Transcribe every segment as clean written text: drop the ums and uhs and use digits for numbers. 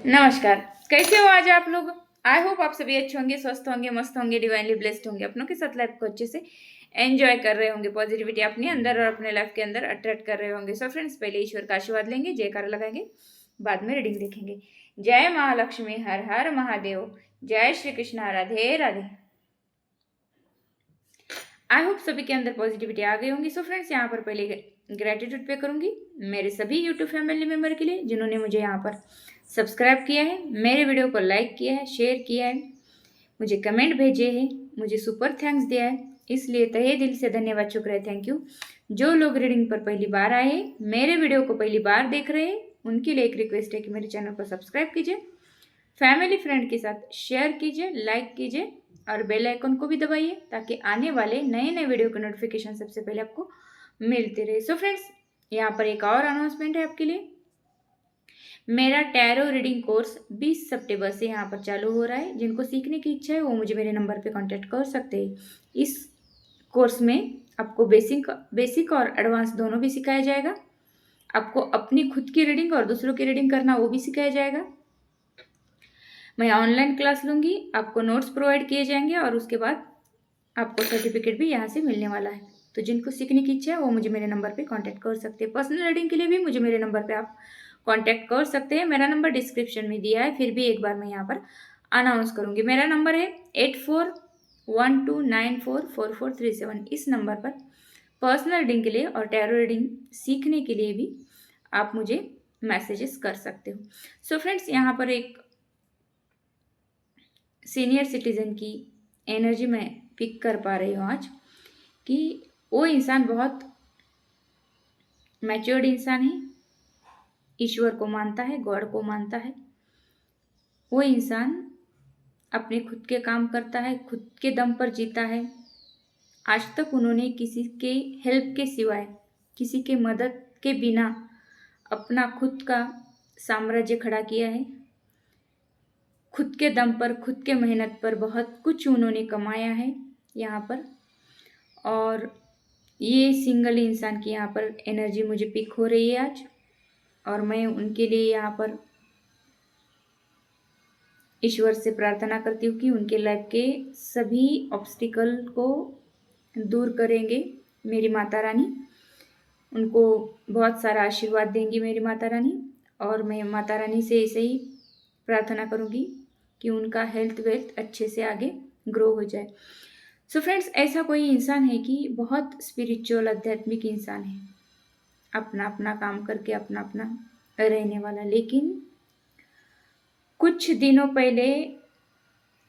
नमस्कार। कैसे हो आज आप लोग? आई होप आप सभी अच्छे होंगे, स्वस्थ होंगे, मस्त होंगे, डिवाइनली ब्लेस्ड होंगे, अपनों के साथ लाइफ को अच्छे से एंजॉय कर रहे होंगे, पॉजिटिविटी अपने अंदर और अपने लाइफ के अंदर अट्रैक्ट कर रहे होंगे। सो फ्रेंड्स, पहले ईश्वर का आशीर्वाद लेंगे, जयकारा लगाएंगे, बाद में रीडिंग देखेंगे। जय महालक्ष्मी, हर हर महादेव। जय श्री कृष्णा, राधे राधे। आई होप सभी के अंदर पॉजिटिविटी आ गई होंगी। सो फ्रेंड्स, यहाँ पर पहले ग्रेटिट्यूड पे करूंगी मेरे सभी यूट्यूब फैमिली मेंबर के लिए जिन्होंने मुझे यहाँ पर सब्सक्राइब किया है, मेरे वीडियो को लाइक किया है, शेयर किया है, मुझे कमेंट भेजे हैं, मुझे सुपर थैंक्स दिया है, इसलिए तहे दिल से धन्यवाद, शुक्र है, थैंक यू। जो लोग रीडिंग पर पहली बार आए हैं, मेरे वीडियो को पहली बार देख रहे हैं, उनके लिए एक रिक्वेस्ट है कि मेरे चैनल को सब्सक्राइब कीजिए, फैमिली फ्रेंड के साथ शेयर कीजिए, लाइक कीजिए और बेल आइकन को भी दबाइए ताकि आने वाले नए नए वीडियो के नोटिफिकेशन सबसे पहले आपको मिलते रहे। सो फ्रेंड्स, यहाँ पर एक और अनाउंसमेंट है आपके लिए। मेरा टैरो रीडिंग कोर्स 20 सितंबर से यहाँ पर चालू हो रहा है। जिनको सीखने की इच्छा है वो मुझे मेरे नंबर पे कांटेक्ट कर सकते हैं। इस कोर्स में आपको बेसिक और एडवांस दोनों भी सिखाया जाएगा। आपको अपनी खुद की रीडिंग और दूसरों की रीडिंग करना वो भी सिखाया जाएगा। मैं ऑनलाइन क्लास लूँगी, आपको नोट्स प्रोवाइड किए जाएंगे और उसके बाद आपको सर्टिफिकेट भी यहाँ से मिलने वाला है। तो जिनको सीखने की इच्छा है वो मुझे मेरे नंबर पे कांटेक्ट कर सकते हैं। पर्सनल रीडिंग के लिए भी मुझे मेरे नंबर पे आप कांटेक्ट कर सकते हैं। मेरा नंबर डिस्क्रिप्शन में दिया है, फिर भी एक बार मैं यहाँ पर अनाउंस करूँगी। मेरा नंबर है 8412944437। इस नंबर पर पर्सनल रीडिंग के लिए और टैरो रीडिंग सीखने के लिए भी आप मुझे मैसेजेस कर सकते हो। सो फ्रेंड्स, यहाँ पर एक सीनियर सिटीजन की एनर्जी मैं पिक कर पा रही हूँ आज, कि वो इंसान बहुत मैच्योर्ड इंसान है, ईश्वर को मानता है, गॉड को मानता है। वो इंसान अपने खुद के काम करता है, खुद के दम पर जीता है। आज तक उन्होंने किसी के हेल्प के सिवाय, किसी के मदद के बिना अपना खुद का साम्राज्य खड़ा किया है। खुद के दम पर, खुद के मेहनत पर बहुत कुछ उन्होंने कमाया है यहाँ पर। और ये सिंगल इंसान की यहाँ पर एनर्जी मुझे पिक हो रही है आज, और मैं उनके लिए यहाँ पर ईश्वर से प्रार्थना करती हूँ कि उनके लाइफ के सभी ऑब्स्टिकल को दूर करेंगे मेरी माता रानी। उनको बहुत सारा आशीर्वाद देंगी मेरी माता रानी, और मैं माता रानी से ऐसे ही प्रार्थना करूँगी कि उनका हेल्थ वेल्थ अच्छे से आगे ग्रो हो जाए। सो फ्रेंड्स, ऐसा कोई इंसान है कि बहुत स्पिरिचुअल आध्यात्मिक इंसान है, अपना अपना काम करके अपना अपना रहने वाला। लेकिन कुछ दिनों पहले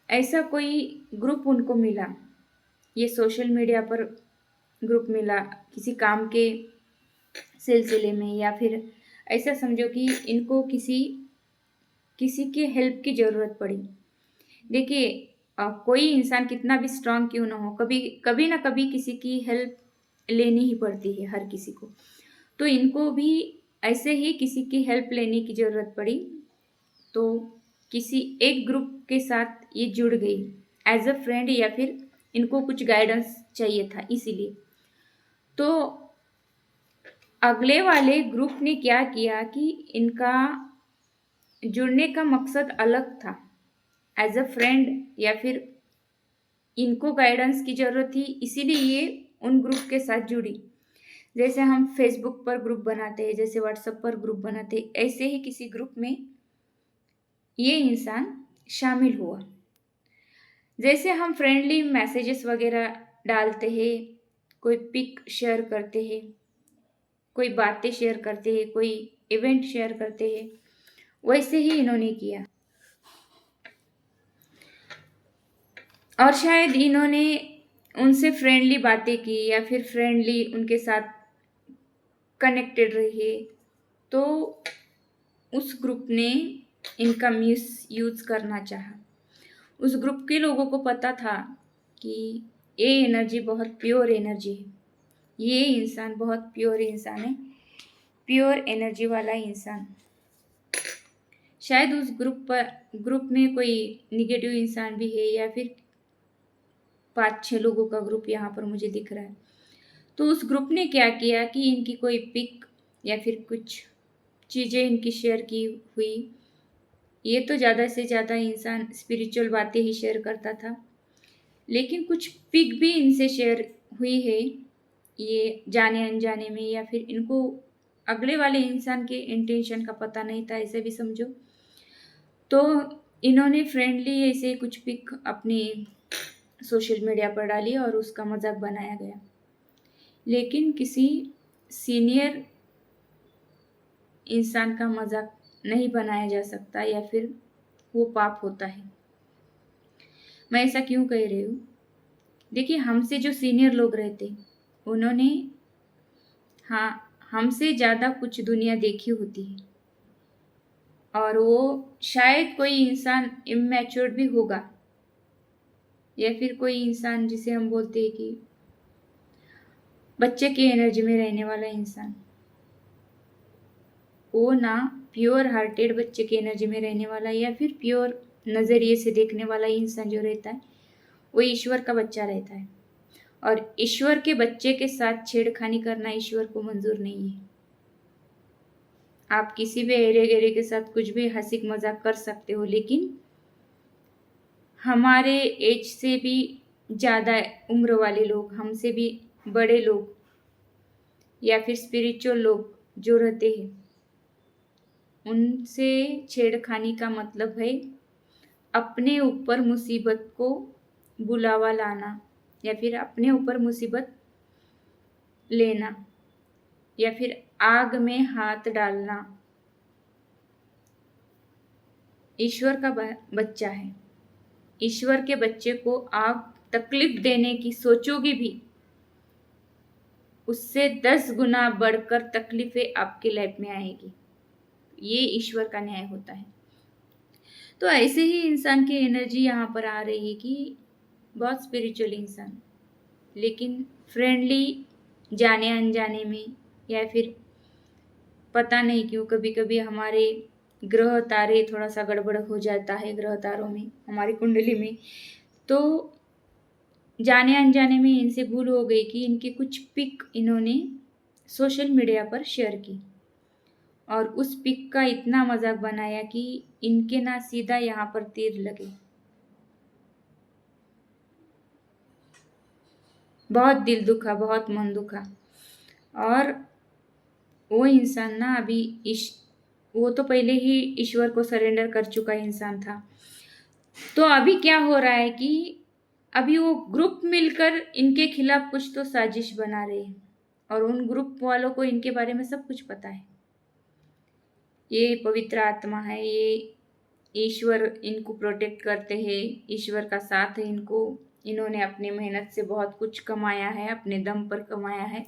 ऐसा कोई ग्रुप उनको मिला, ये सोशल मीडिया पर ग्रुप मिला किसी काम के सिलसिले में, या फिर ऐसा समझो कि इनको किसी किसी के हेल्प की ज़रूरत पड़ी। देखिए, कोई इंसान कितना भी स्ट्रांग क्यों ना हो, कभी कभी ना कभी किसी की हेल्प लेनी ही पड़ती है हर किसी को। तो इनको भी ऐसे ही किसी की हेल्प लेने की ज़रूरत पड़ी, तो किसी एक ग्रुप के साथ ये जुड़ गई एज अ फ्रेंड, या फिर इनको कुछ गाइडेंस चाहिए था इसीलिए। तो अगले वाले ग्रुप ने क्या किया कि इनका जुड़ने का मकसद अलग था, एज अ फ्रेंड, या फिर इनको गाइडेंस की ज़रूरत थी इसीलिए ये उन ग्रुप के साथ जुड़ी। जैसे हम फेसबुक पर ग्रुप बनाते हैं, जैसे व्हाट्सएप पर ग्रुप बनाते हैं, ऐसे ही किसी ग्रुप में ये इंसान शामिल हुआ। जैसे हम फ्रेंडली मैसेजेस वगैरह डालते हैं, कोई पिक शेयर करते हैं, कोई बातें शेयर करते हैं, कोई इवेंट शेयर करते हैं, वैसे ही इन्होंने किया। और शायद इन्होंने उनसे फ्रेंडली बातें की या फिर फ्रेंडली उनके साथ कनेक्टेड रहे, तो उस ग्रुप ने इनका मिस यूज करना चाहा। उस ग्रुप के लोगों को पता था कि ये एनर्जी बहुत प्योर एनर्जी है, ये इंसान बहुत प्योर इंसान है, प्योर एनर्जी वाला इंसान। शायद उस ग्रुप में कोई निगेटिव इंसान भी है, या फिर 5-6 लोगों का ग्रुप यहाँ पर मुझे दिख रहा है। तो उस ग्रुप ने क्या किया कि इनकी कोई पिक या फिर कुछ चीज़ें इनकी शेयर की हुई, ये तो ज़्यादा से ज़्यादा इंसान स्पिरिचुअल बातें ही शेयर करता था, लेकिन कुछ पिक भी इनसे शेयर हुई है, ये जाने अनजाने में, या फिर इनको अगले वाले इंसान के इंटेंशन का पता नहीं था, ऐसे भी समझो। तो इन्होंने फ्रेंडली ऐसे कुछ पिक अपनी सोशल मीडिया पर डाली और उसका मजाक बनाया गया, लेकिन किसी सीनियर इंसान का मजाक नहीं बनाया जा सकता, या फिर वो पाप होता है। मैं ऐसा क्यों कह रही हूँ? देखिए, हमसे जो सीनियर लोग रहते, उन्होंने हाँ हमसे ज़्यादा कुछ दुनिया देखी होती है, और वो शायद कोई इंसान इमैच्योर भी होगा, या फिर कोई इंसान जिसे हम बोलते हैं कि बच्चे की एनर्जी में रहने वाला इंसान, वो ना प्योर हार्टेड बच्चे की एनर्जी में रहने वाला, या फिर प्योर नज़रिए से देखने वाला इंसान जो रहता है, वो ईश्वर का बच्चा रहता है। और ईश्वर के बच्चे के साथ छेड़खानी करना ईश्वर को मंजूर नहीं है। आप किसी भी एरे गेरे के साथ कुछ भी हंसी मजाक कर सकते हो, लेकिन हमारे एज से भी ज़्यादा उम्र वाले लोग, हमसे भी बड़े लोग, या फिर स्पिरिचुअल लोग जो रहते हैं, उनसे छेड़खानी का मतलब है अपने ऊपर मुसीबत को बुलावा लाना, या फिर अपने ऊपर मुसीबत लेना, या फिर आग में हाथ डालना। ईश्वर का बच्चा है, ईश्वर के बच्चे को आप तकलीफ देने की सोचोगे भी, उससे 10 गुना बढ़कर तकलीफें आपकी लाइफ में आएगी। ये ईश्वर का न्याय होता है। तो ऐसे ही इंसान की एनर्जी यहाँ पर आ रही है कि बहुत स्पिरिचुअल इंसान, लेकिन फ्रेंडली जाने अनजाने में, या फिर पता नहीं क्यों कभी कभी हमारे ग्रह तारे थोड़ा सा गड़बड़ हो जाता है, ग्रह तारों में, हमारी कुंडली में, तो जाने अनजाने में इनसे भूल हो गई कि इनके कुछ पिक इन्होंने सोशल मीडिया पर शेयर की, और उस पिक का इतना मजाक बनाया कि इनके ना सीधा यहाँ पर तीर लगे। बहुत दिल दुखा, बहुत मन दुखा। और वो इंसान ना अभी वो तो पहले ही ईश्वर को सरेंडर कर चुका इंसान था। तो अभी क्या हो रहा है कि अभी वो ग्रुप मिलकर इनके खिलाफ कुछ तो साजिश बना रहे हैं, और उन ग्रुप वालों को इनके बारे में सब कुछ पता है। ये पवित्र आत्मा है, ये ईश्वर इनको प्रोटेक्ट करते हैं, ईश्वर का साथ है इनको, इन्होंने अपनी मेहनत से बहुत कुछ कमाया है, अपने दम पर कमाया है,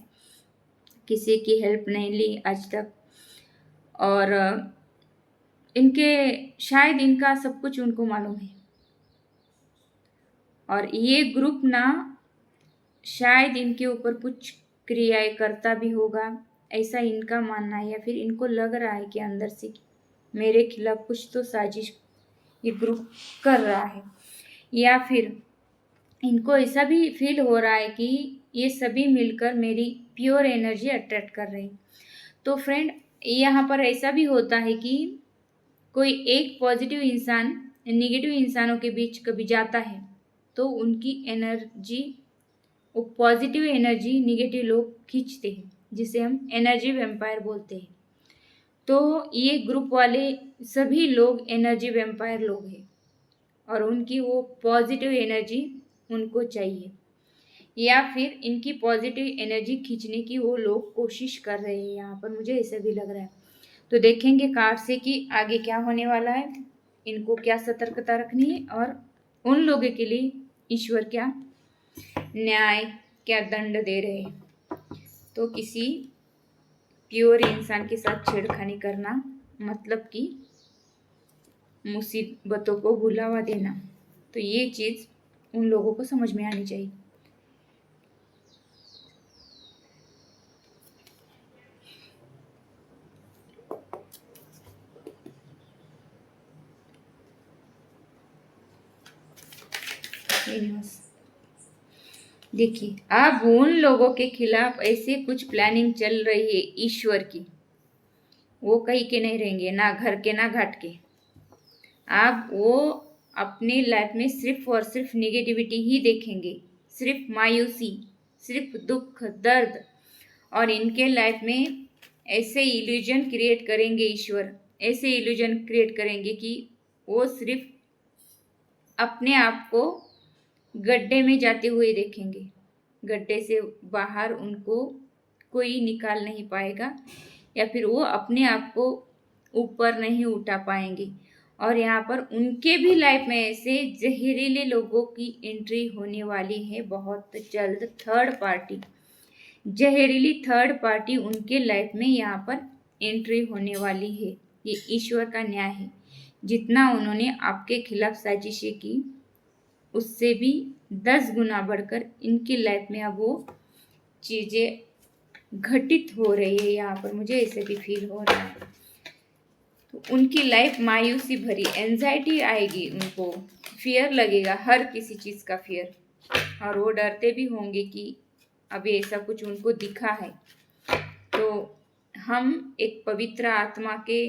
किसी की हेल्प नहीं ली आज तक। और इनके शायद इनका सब कुछ उनको मालूम है, और ये ग्रुप ना शायद इनके ऊपर कुछ क्रियाएं करता भी होगा, ऐसा इनका मानना है, या फिर इनको लग रहा है कि अंदर से मेरे खिलाफ कुछ तो साजिश ये ग्रुप कर रहा है, या फिर इनको ऐसा भी फील हो रहा है कि ये सभी मिलकर मेरी प्योर एनर्जी अट्रैक्ट कर रहे हैं। तो फ्रेंड, यहाँ पर ऐसा भी होता है कि कोई एक पॉजिटिव इंसान नेगेटिव इंसानों के बीच कभी जाता है, तो उनकी एनर्जी, वो पॉजिटिव एनर्जी निगेटिव लोग खींचते हैं, जिसे हम एनर्जी वेम्पायर बोलते हैं। तो ये ग्रुप वाले सभी लोग एनर्जी वेम्पायर लोग हैं, और उनकी वो पॉजिटिव एनर्जी उनको चाहिए, या फिर इनकी पॉजिटिव एनर्जी खींचने की वो लोग कोशिश कर रहे हैं। यहाँ पर मुझे ऐसा भी लग रहा है। तो देखेंगे कार्ड से कि आगे क्या होने वाला है, इनको क्या सतर्कता रखनी है, और उन लोगों के लिए ईश्वर क्या न्याय, क्या दंड दे रहे हैं। तो किसी प्योर इंसान के साथ छेड़खानी करना मतलब कि मुसीबतों को बुलावा देना। तो ये चीज़ उन लोगों को समझ में आनी चाहिए। देखिए, अब उन लोगों के खिलाफ ऐसे कुछ प्लानिंग चल रही है ईश्वर की, वो कहीं के नहीं रहेंगे, ना घर के ना घाट के। आप वो अपनी लाइफ में सिर्फ और सिर्फ नेगेटिविटी ही देखेंगे, सिर्फ मायूसी, सिर्फ दुख दर्द। और इनके लाइफ में ऐसे इल्यूजन क्रिएट करेंगे ईश्वर, ऐसे इल्यूजन क्रिएट करेंगे कि वो सिर्फ अपने आप को गड्ढे में जाते हुए देखेंगे। गड्ढे से बाहर उनको कोई निकाल नहीं पाएगा, या फिर वो अपने आप को ऊपर नहीं उठा पाएंगे। और यहाँ पर उनके भी लाइफ में ऐसे जहरीले लोगों की एंट्री होने वाली है बहुत जल्द। थर्ड पार्टी, जहरीली थर्ड पार्टी उनके लाइफ में यहाँ पर एंट्री होने वाली है। ये ईश्वर का न्याय है। जितना उन्होंने आपके खिलाफ साजिशें की, उससे भी 10 गुना बढ़कर इनकी लाइफ में अब वो चीज़ें घटित हो रही है। यहाँ पर मुझे ऐसे भी फील हो रहा है। तो उनकी लाइफ मायूसी भरी, एंजाइटी आएगी, उनको फियर लगेगा, हर किसी चीज़ का फियर। और वो डरते भी होंगे कि अभी ऐसा कुछ उनको दिखा है तो हम एक पवित्र आत्मा के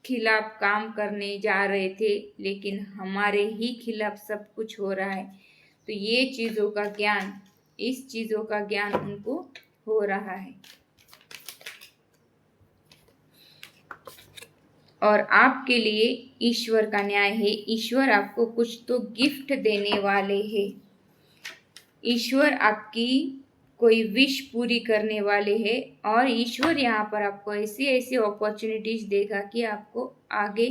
खिलाफ काम करने जा रहे थे, लेकिन हमारे ही खिलाफ सब कुछ हो रहा है। तो ये चीज़ों का ज्ञान, इस चीज़ों का ज्ञान उनको हो रहा है। और आपके लिए ईश्वर का न्याय है। ईश्वर आपको कुछ तो गिफ्ट देने वाले हैं। ईश्वर आपकी कोई विश पूरी करने वाले हैं। और ईश्वर यहाँ पर आपको ऐसी ऐसी अपॉर्चुनिटीज देगा कि आपको आगे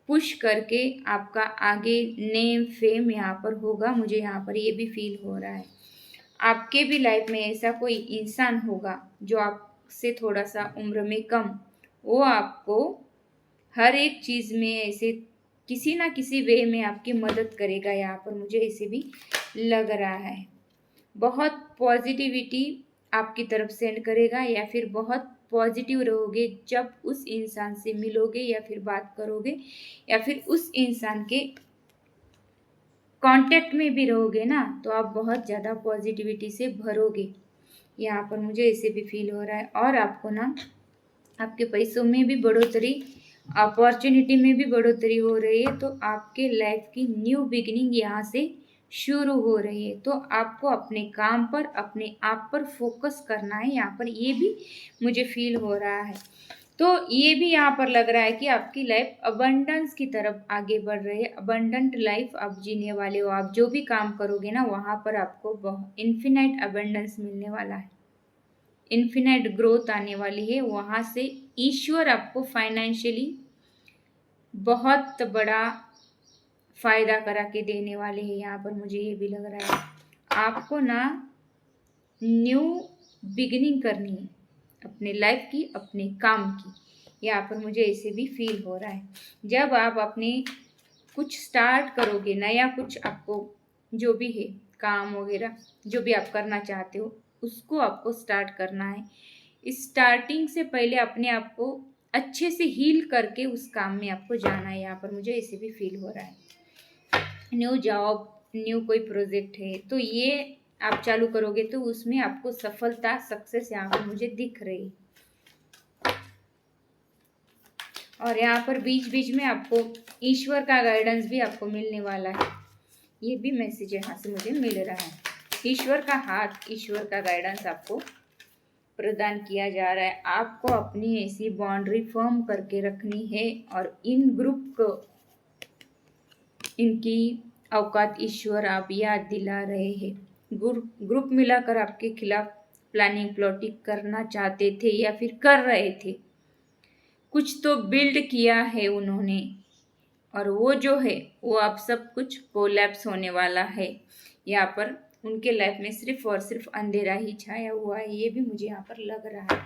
पुश करके आपका आगे नेम फेम यहाँ पर होगा। मुझे यहाँ पर ये भी फील हो रहा है। आपके भी लाइफ में ऐसा कोई इंसान होगा जो आपसे थोड़ा सा उम्र में कम, वो आपको हर एक चीज़ में ऐसे किसी ना किसी वे में आपकी मदद करेगा। यहाँ पर मुझे ऐसे भी लग रहा है। बहुत पॉजिटिविटी आपकी तरफ सेंड करेगा, या फिर बहुत पॉजिटिव रहोगे जब उस इंसान से मिलोगे या फिर बात करोगे, या फिर उस इंसान के कांटेक्ट में भी रहोगे ना, तो आप बहुत ज़्यादा पॉजिटिविटी से भरोगे। यहाँ पर मुझे ऐसे भी फील हो रहा है। और आपको ना आपके पैसों में भी बढ़ोतरी, अपॉर्चुनिटी में भी बढ़ोतरी हो रही है। तो आपके लाइफ की न्यू बिगिनिंग यहाँ से शुरू हो रही है। तो आपको अपने काम पर, अपने आप पर फोकस करना है। यहाँ पर ये भी मुझे फील हो रहा है। तो ये भी यहाँ पर लग रहा है कि आपकी लाइफ अबंडेंस की तरफ आगे बढ़ रही है। अबंडेंट लाइफ आप जीने वाले हो। आप जो भी काम करोगे ना, वहाँ पर आपको इन्फिनाइट अबंडेंस मिलने वाला है, इन्फिनाइट ग्रोथ आने वाली है। वहाँ से ईश्वर आपको फाइनेंशियली बहुत बड़ा फ़ायदा करा के देने वाले हैं। यहाँ पर मुझे ये भी लग रहा है आपको ना न्यू बिगिनिंग करनी है अपने लाइफ की, अपने काम की। यहाँ पर मुझे ऐसे भी फील हो रहा है। जब आप अपने कुछ स्टार्ट करोगे, नया कुछ आपको जो भी है काम वगैरह जो भी आप करना चाहते हो, उसको आपको स्टार्ट करना है। स्टार्टिंग से पहले अपने आप को अच्छे से हील करके उस काम में आपको जाना है। यहाँ पर मुझे ऐसे भी फील हो रहा है। न्यू जॉब, न्यू कोई प्रोजेक्ट है तो ये आप चालू करोगे तो उसमें आपको सफलता, सक्सेस यहाँ पर मुझे दिख रही। और यहाँ पर बीच बीच में आपको ईश्वर का गाइडेंस भी आपको मिलने वाला है। ये भी मैसेज यहाँ से मुझे मिल रहा है। ईश्वर का हाथ, ईश्वर का गाइडेंस आपको प्रदान किया जा रहा है। आपको अपनी ऐसी बाउंड्री फर्म करके रखनी है। और इन ग्रुप को, इनकी औकात ईश्वर आप याद दिला रहे हैं। ग्रुप मिलाकर आपके खिलाफ प्लानिंग प्लॉटिंग करना चाहते थे या फिर कर रहे थे। कुछ तो बिल्ड किया है उन्होंने, और वो जो है वो अब सब कुछ कोलैप्स होने वाला है। यहाँ पर उनके लाइफ में सिर्फ और सिर्फ अंधेरा ही छाया हुआ है। ये भी मुझे यहाँ पर लग रहा है।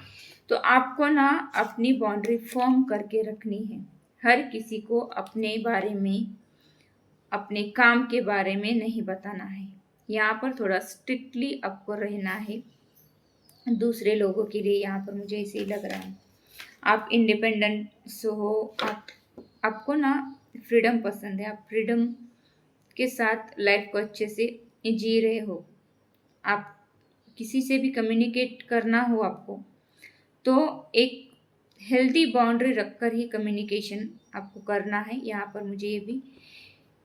तो आपको ना अपनी बाउंड्री फॉर्म करके रखनी है। हर किसी को अपने बारे में, अपने काम के बारे में नहीं बताना है। यहाँ पर थोड़ा स्ट्रिक्टली आपको रहना है दूसरे लोगों के लिए। यहाँ पर मुझे ऐसे ही लग रहा है। आप इंडिपेंडेंस हो, आपको ना फ्रीडम पसंद है। आप फ्रीडम के साथ लाइफ को अच्छे से जी रहे हो। आप किसी से भी कम्युनिकेट करना हो आपको, तो एक हेल्दी बाउंड्री रखकर ही कम्युनिकेशन आपको करना है। यहाँ पर मुझे ये भी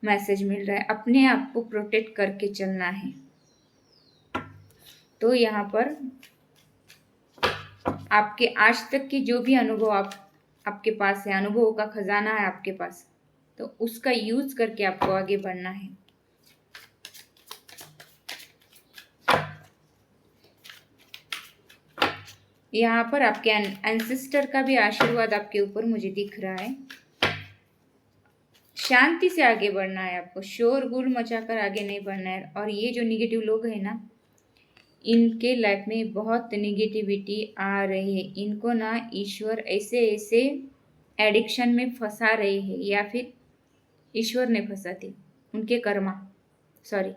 मैसेज मिल रहा है, अपने आप को प्रोटेक्ट करके चलना है। तो यहाँ पर आपके आज तक के जो भी अनुभव आपके पास है, अनुभवों का खजाना है आपके पास, तो उसका यूज करके आपको आगे बढ़ना है। यहाँ पर आपके एंसेस्टर का भी आशीर्वाद आपके ऊपर मुझे दिख रहा है। शांति से आगे बढ़ना है आपको, शोरगुल मचाकर आगे नहीं बढ़ना है। और ये जो निगेटिव लोग हैं ना, इनके लाइफ में बहुत निगेटिविटी आ रही है। इनको ना ईश्वर ऐसे ऐसे एडिक्शन में फंसा रहे हैं, या फिर ईश्वर ने फंसाते, उनके कर्मा, सॉरी,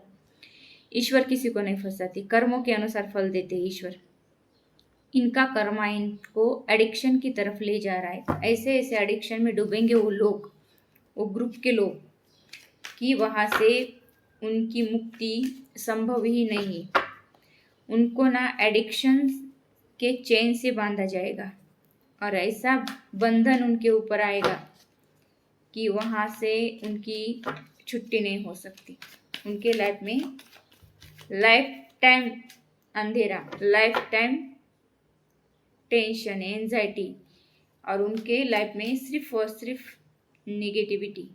ईश्वर किसी को नहीं फंसाती, कर्मों के अनुसार फल देते ईश्वर। इनका कर्मा इनको एडिक्शन की तरफ ले जा रहा है। ऐसे ऐसे एडिक्शन में डूबेंगे वो लोग, वो ग्रुप के लोग, कि वहाँ से उनकी मुक्ति संभव ही नहीं है। उनको ना एडिक्शन के चेन से बांधा जाएगा और ऐसा बंधन उनके ऊपर आएगा कि वहाँ से उनकी छुट्टी नहीं हो सकती। उनके लाइफ में लाइफ टाइम अंधेरा, लाइफ टाइम टेंशन, एंजाइटी, और उनके लाइफ में सिर्फ और सिर्फ निगेटिविटी,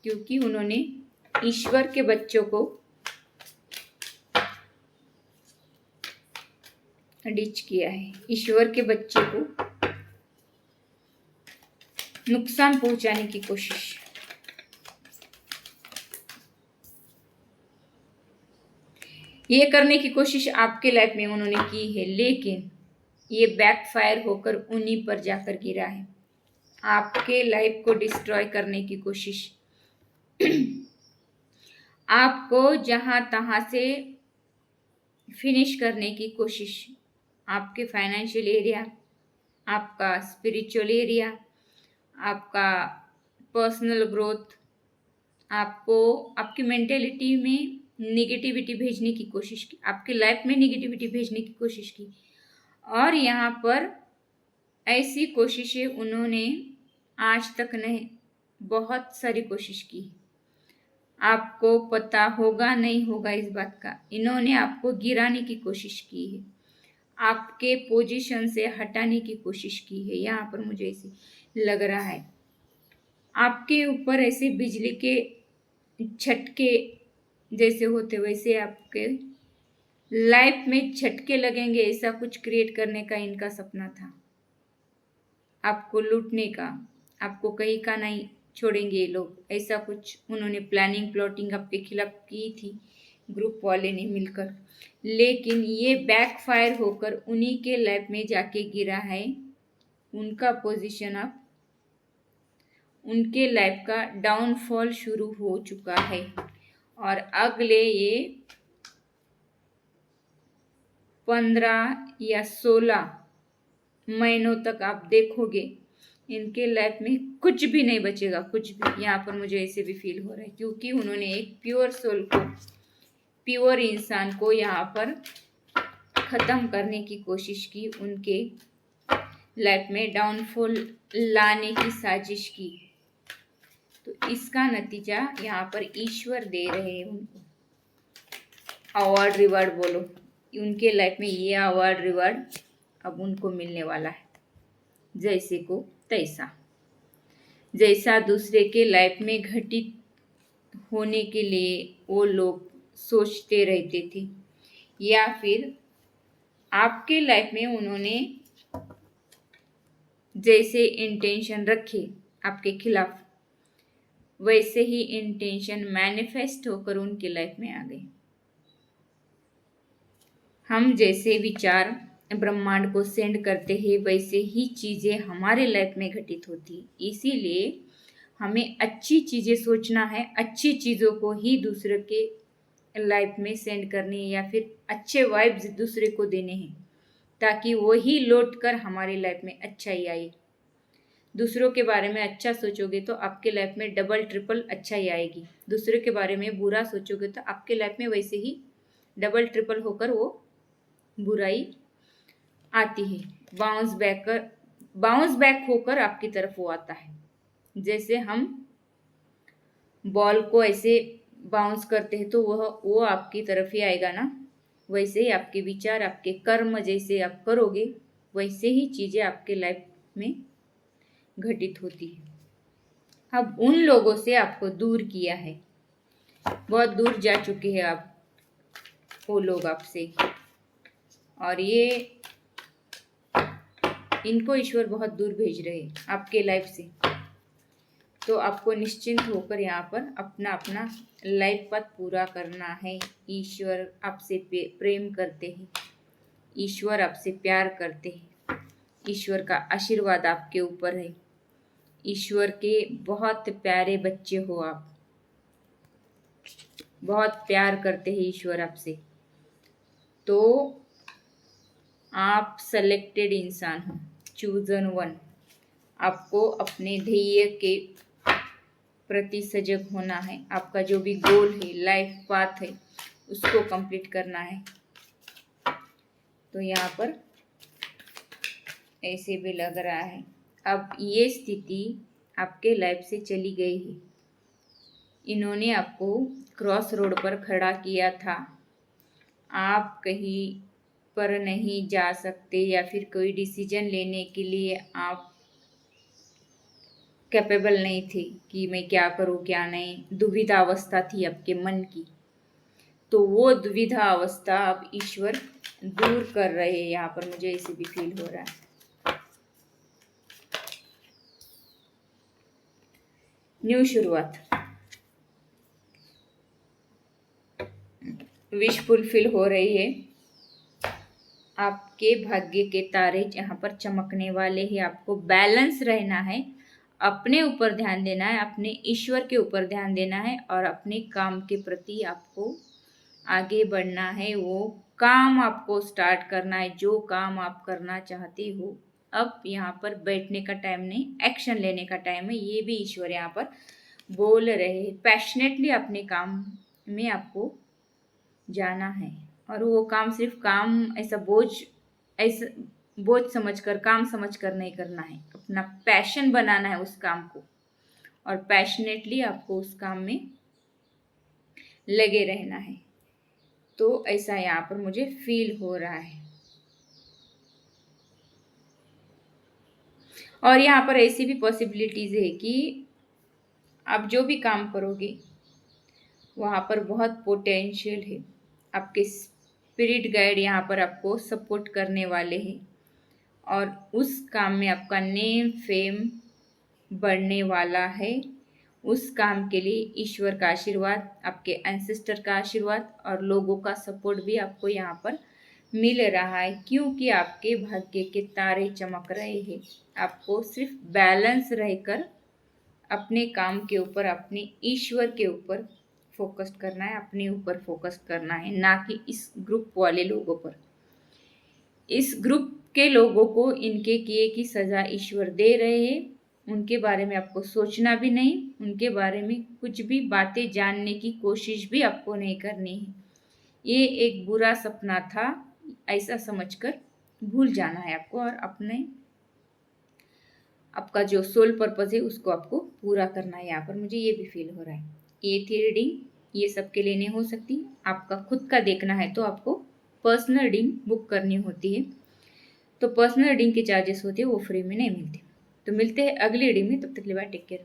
क्योंकि उन्होंने ईश्वर के बच्चों को डिच किया है, ईश्वर के बच्चे को नुकसान पहुंचाने की कोशिश। ये करने की कोशिश आपके लाइफ में उन्होंने की है, लेकिन ये बैकफायर होकर उन्हीं पर जाकर गिरा है। आपके लाइफ को डिस्ट्रॉय करने की कोशिश, आपको जहां तहां से फिनिश करने की कोशिश। आपके फाइनेंशियल एरिया, आपका स्पिरिचुअल एरिया, आपका पर्सनल ग्रोथ, आपको आपकी मेंटेलिटी में निगेटिविटी भेजने की कोशिश की, आपके लाइफ में निगेटिविटी भेजने की कोशिश की। और यहाँ पर ऐसी कोशिशें उन्होंने आज तक नहीं, बहुत सारी कोशिश की। आपको पता होगा नहीं होगा इस बात का, इन्होंने आपको गिराने की कोशिश की है, आपके पोजीशन से हटाने की कोशिश की है। यहाँ पर मुझे ऐसे लग रहा है आपके ऊपर ऐसे बिजली के झटके जैसे होते, वैसे आपके लाइफ में झटके लगेंगे। ऐसा कुछ क्रिएट करने का इनका सपना था, आपको लूटने का, आपको कहीं का नहीं छोड़ेंगे ये लोग। ऐसा कुछ उन्होंने प्लानिंग प्लॉटिंग आपके खिलाफ की थी ग्रुप वाले ने मिलकर, लेकिन ये बैकफायर होकर उन्हीं के लाइफ में जाके गिरा है। उनका पोजीशन अब, उनके लाइफ का डाउनफॉल शुरू हो चुका है। और अगले ये 15 या 16 महीनों तक आप देखोगे इनके लाइफ में कुछ भी नहीं बचेगा, कुछ भी। यहाँ पर मुझे ऐसे भी फील हो रहा है, क्योंकि उन्होंने एक प्योर सोल को, प्योर इंसान को यहाँ पर ख़त्म करने की कोशिश की, उनके लाइफ में डाउनफॉल लाने की साजिश की। तो इसका नतीजा यहाँ पर ईश्वर दे रहे हैं उनको। अवार्ड रिवार्ड बोलो, उनके लाइफ में ये अवार्ड रिवार्ड अब उनको मिलने वाला है। जैसे को तैसा, जैसा दूसरे के लाइफ में घटित होने के लिए वो लोग सोचते रहते थे, या फिर आपके लाइफ में उन्होंने जैसे इंटेंशन रखे आपके खिलाफ, वैसे ही इंटेंशन मैनिफेस्ट होकर उनके लाइफ में आ गए। हम जैसे विचार ब्रह्मांड को सेंड करते हैं, वैसे ही चीज़ें हमारे लाइफ में घटित होती है। इसीलिए हमें अच्छी चीज़ें सोचना है, अच्छी चीज़ों को ही दूसरे के लाइफ में सेंड करनी है, या फिर अच्छे वाइब्स दूसरे को देने हैं, ताकि वही लौट कर हमारी लाइफ में अच्छाई आए। दूसरों के बारे में अच्छा सोचोगे तो आपके लाइफ में डबल ट्रिपल अच्छाई आएगी। दूसरों के बारे में बुरा सोचोगे तो आपके लाइफ में वैसे ही डबल ट्रिपल होकर वो बुराई आती है, बाउंस बैक होकर आपकी तरफ वो आता है। जैसे हम बॉल को ऐसे बाउंस करते हैं तो वो आपकी तरफ ही आएगा ना, वैसे ही आपके विचार, आपके कर्म जैसे आप करोगे वैसे ही चीज़ें आपके लाइफ में घटित होती है। अब उन लोगों से आपको दूर किया है, बहुत दूर जा चुके हैं आप, वो लोग आपसे, और ये इनको ईश्वर बहुत दूर भेज रहे हैं आपके लाइफ से। तो आपको निश्चिंत होकर यहाँ पर अपना अपना लाइफ पथ पूरा करना है। ईश्वर आपसे प्रेम करते हैं, ईश्वर आपसे प्यार करते हैं, ईश्वर का आशीर्वाद आपके ऊपर है, ईश्वर के बहुत प्यारे बच्चे हो आप, बहुत प्यार करते हैं ईश्वर आपसे। तो आप सेलेक्टेड इंसान हो, चूजन वन। आपको अपने ध्येय के प्रति सजग होना है। आपका जो भी गोल है, लाइफ पाथ है, उसको कंप्लीट करना है। तो यहाँ पर ऐसे भी लग रहा है अब ये स्थिति आपके लाइफ से चली गई है। इन्होंने आपको क्रॉस रोड पर खड़ा किया था, आप कहीं पर नहीं जा सकते या फिर कोई डिसीजन लेने के लिए आप कैपेबल नहीं थे कि मैं क्या करूं क्या नहीं, दुविधा अवस्था थी आपके मन की। तो वो दुविधा अवस्था अब ईश्वर दूर कर रहे हैं, यहाँ पर मुझे ऐसे भी फील हो रहा है। न्यू शुरुआत, विश फुलफिल हो रही है। आपके भाग्य के तारे यहाँ पर चमकने वाले हैं। आपको बैलेंस रहना है, अपने ऊपर ध्यान देना है, अपने ईश्वर के ऊपर ध्यान देना है, और अपने काम के प्रति आपको आगे बढ़ना है। वो काम आपको स्टार्ट करना है जो काम आप करना चाहते हो। अब यहाँ पर बैठने का टाइम नहीं, एक्शन लेने का टाइम है। ये भी ईश्वर यहाँ पर बोल रहे हैं। पैशनेटली अपने काम में आपको जाना है, और वो काम सिर्फ काम ऐसा बोझ समझकर, काम समझकर नहीं करना है। अपना पैशन बनाना है उस काम को, और पैशनेटली आपको उस काम में लगे रहना है। तो ऐसा यहाँ पर मुझे फील हो रहा है। और यहाँ पर ऐसी भी पॉसिबिलिटीज है कि आप जो भी काम करोगे वहाँ पर बहुत पोटेंशियल है। आपके स्पिरिट गाइड यहाँ पर आपको सपोर्ट करने वाले हैं, और उस काम में आपका नेम फेम बढ़ने वाला है। उस काम के लिए ईश्वर का आशीर्वाद, आपके एंसेस्टर का आशीर्वाद और लोगों का सपोर्ट भी आपको यहाँ पर मिल रहा है, क्योंकि आपके भाग्य के तारे चमक रहे हैं। आपको सिर्फ बैलेंस रहकर अपने काम के ऊपर, अपने ईश्वर के ऊपर फोकस करना है, अपने ऊपर फोकस करना है, ना कि इस ग्रुप वाले लोगों पर। इस ग्रुप के लोगों को इनके किए की सज़ा ईश्वर दे रहे हैं। उनके बारे में आपको सोचना भी नहीं, उनके बारे में कुछ भी बातें जानने की कोशिश भी आपको नहीं करनी है। ये एक बुरा सपना था ऐसा समझकर भूल जाना है आपको, और अपने आपका जो सोल पर्पस है उसको आपको पूरा करना है। यहाँ पर मुझे ये भी फील हो रहा है। ये थी रीडिंग, ये सबके लिए नहीं हो सकती। आपका खुद का देखना है तो आपको पर्सनल रीडिंग बुक करनी होती है। तो पर्सनल रीडिंग के चार्जेस होते हैं, वो फ्री में नहीं मिलते। तो मिलते हैं अगली रीडिंग में, तब तक के लिए बाय, टेक केयर।